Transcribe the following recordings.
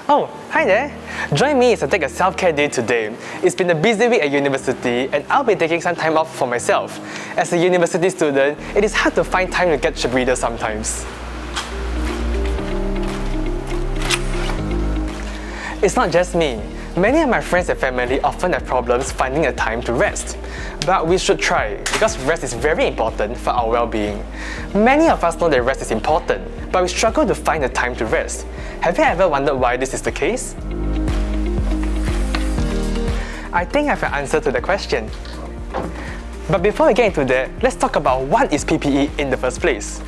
Oh, hi there! Join me as I take a self-care day today. It's been a busy week at university and I'll be taking some time off for myself. As a university student, it is hard to find time to catch a breather sometimes. It's not just me. Many of my friends and family often have problems finding a time to rest. But we should try, because rest is very important for our well-being. Many of us know that rest is important, but we struggle to find the time to rest. Have you ever wondered why this is the case? I think I have an answer to the question. But before we get into that, let's talk about what is PPE in the first place.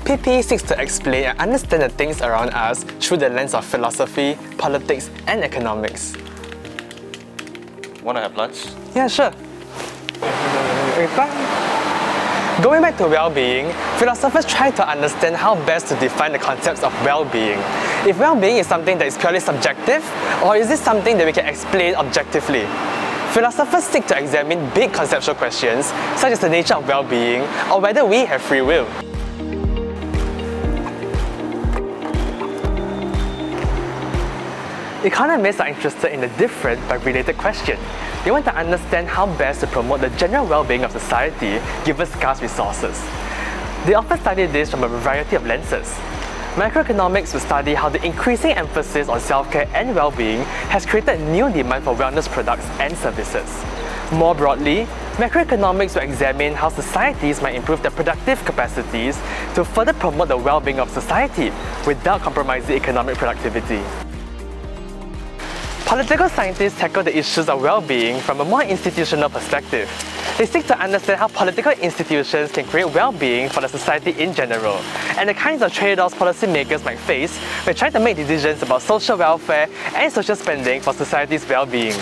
PPE seeks to explain and understand the things around us through the lens of philosophy, politics, and economics. Wanna have lunch? Yeah, sure. Going back to well-being, philosophers try to understand how best to define the concepts of well-being. If well-being is something that is purely subjective, or is this something that we can explain objectively? Philosophers seek to examine big conceptual questions, such as the nature of well-being, or whether we have free will. Economists are interested in a different but related question. They want to understand how best to promote the general well-being of society given scarce resources. They often study this from a variety of lenses. Macroeconomics will study how the increasing emphasis on self-care and well-being has created new demand for wellness products and services. More broadly, macroeconomics will examine how societies might improve their productive capacities to further promote the well-being of society without compromising economic productivity. Political scientists tackle the issues of well-being from a more institutional perspective. They seek to understand how political institutions can create well-being for the society in general, and the kinds of trade-offs policymakers might face when trying to make decisions about social welfare and social spending for society's well-being.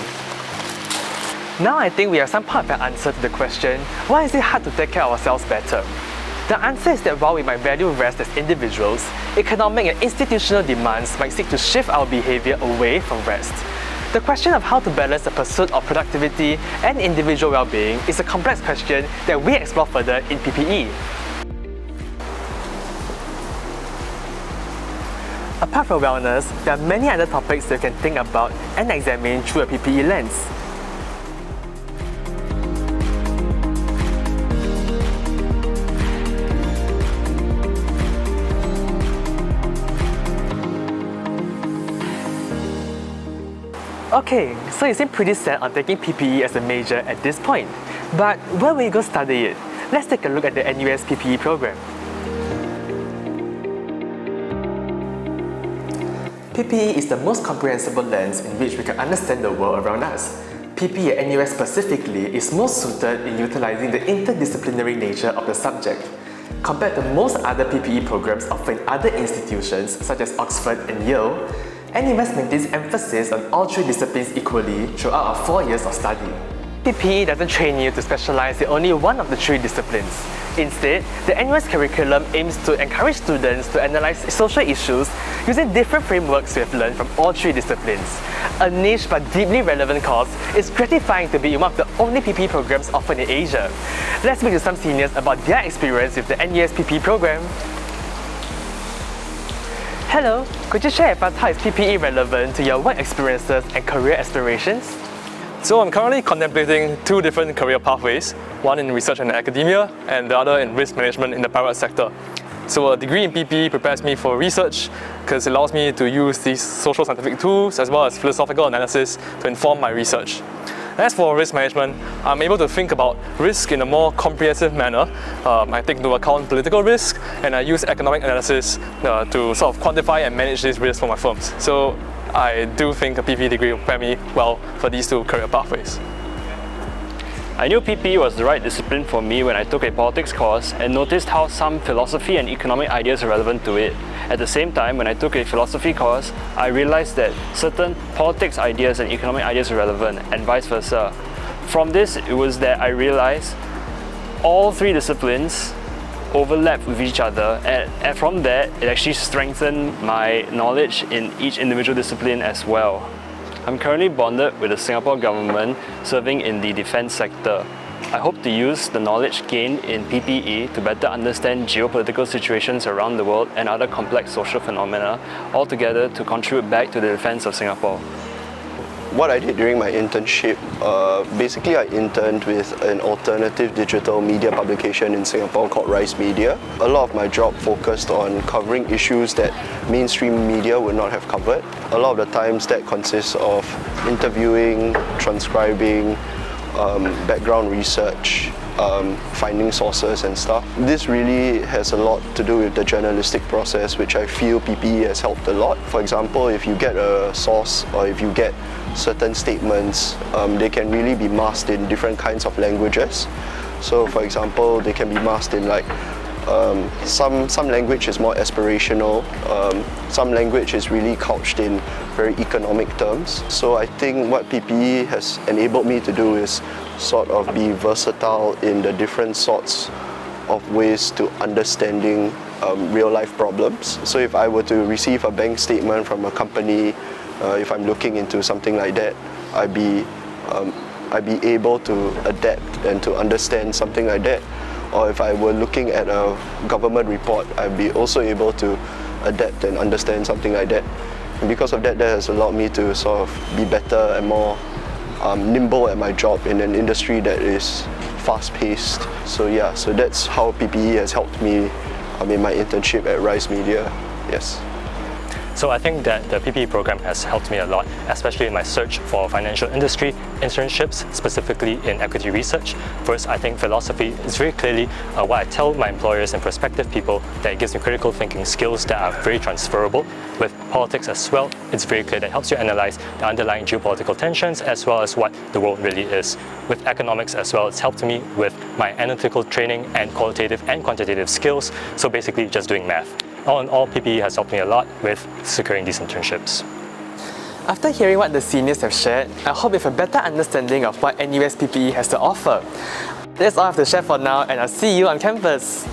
Now I think we have some part of an answer to the question, why is it hard to take care of ourselves better? The answer is that while we might value rest as individuals, economic and institutional demands might seek to shift our behavior away from rest. The question of how to balance the pursuit of productivity and individual well-being is a complex question that we explore further in PPE. Apart from wellness, there are many other topics that you can think about and examine through a PPE lens. Okay, so you seem pretty set on taking PPE as a major at this point. But where will you go study it? Let's take a look at the NUS PPE program. PPE is the most comprehensible lens in which we can understand the world around us. PPE at NUS specifically is most suited in utilizing the interdisciplinary nature of the subject. Compared to most other PPE programs offered in other institutions such as Oxford and Yale, NUS maintains emphasis on all three disciplines equally throughout our 4 years of study. PPE doesn't train you to specialize in only one of the three disciplines. Instead, the NUS curriculum aims to encourage students to analyze social issues using different frameworks we have learned from all three disciplines. A niche but deeply relevant course, it's gratifying to be in one of the only PPE programs offered in Asia. Let's speak to some seniors about their experience with the NUS PPE program. Hello, could you share with us how is PPE relevant to your work experiences and career aspirations? So I'm currently contemplating two different career pathways, one in research and academia and the other in risk management in the private sector. So a degree in PPE prepares me for research because it allows me to use these social scientific tools as well as philosophical analysis to inform my research. As for risk management, I'm able to think about risk in a more comprehensive manner. I take into account political risk and I use economic analysis to sort of quantify and manage these risks for my firms. So I do think a PPE degree will prepare me well for these two career pathways. I knew PPE was the right discipline for me when I took a politics course and noticed how some philosophy and economic ideas are relevant to it. At the same time, when I took a philosophy course, I realized that certain politics ideas and economic ideas are relevant and vice versa. From this, it was that I realized all three disciplines overlap with each other, and from that, it actually strengthened my knowledge in each individual discipline as well. I'm currently bonded with the Singapore government serving in the defence sector. I hope to use the knowledge gained in PPE to better understand geopolitical situations around the world and other complex social phenomena, altogether to contribute back to the defense of Singapore. What I did during my internship, basically I interned with an alternative digital media publication in Singapore called Rise Media. A lot of my job focused on covering issues that mainstream media would not have covered. A lot of the times that consists of interviewing, transcribing, background research, finding sources and stuff. This really has a lot to do with the journalistic process, which I feel PPE has helped a lot. For example, if you get a source or if you get certain statements, they can really be masked in different kinds of languages. So for example, they can be masked in like some language is more aspirational, some language is really couched in very economic terms. So I think what PPE has enabled me to do is sort of be versatile in the different sorts of ways to understanding real life problems. So if I were to receive a bank statement from a company, if I'm looking into something like that, I'd be able to adapt and to understand something like that. Or if I were looking at a government report, I'd be also able to adapt and understand something like that. And because of that, that has allowed me to sort of be better and more nimble at my job in an industry that is fast-paced. So yeah, so that's how PPE has helped me in my internship at Rise Media. Yes. So I think that the PPE program has helped me a lot, especially in my search for financial industry internships, specifically in equity research. First, I think philosophy is very clearly what I tell my employers and prospective people, that it gives me critical thinking skills that are very transferable. With politics as well, it's very clear that it helps you analyze the underlying geopolitical tensions as well as what the world really is. With economics as well, it's helped me with my analytical training and qualitative and quantitative skills, so basically just doing math. All in all, PPE has helped me a lot with securing these internships. After hearing what the seniors have shared, I hope you have a better understanding of what NUS PPE has to offer. That's all I have to share for now, and I'll see you on campus.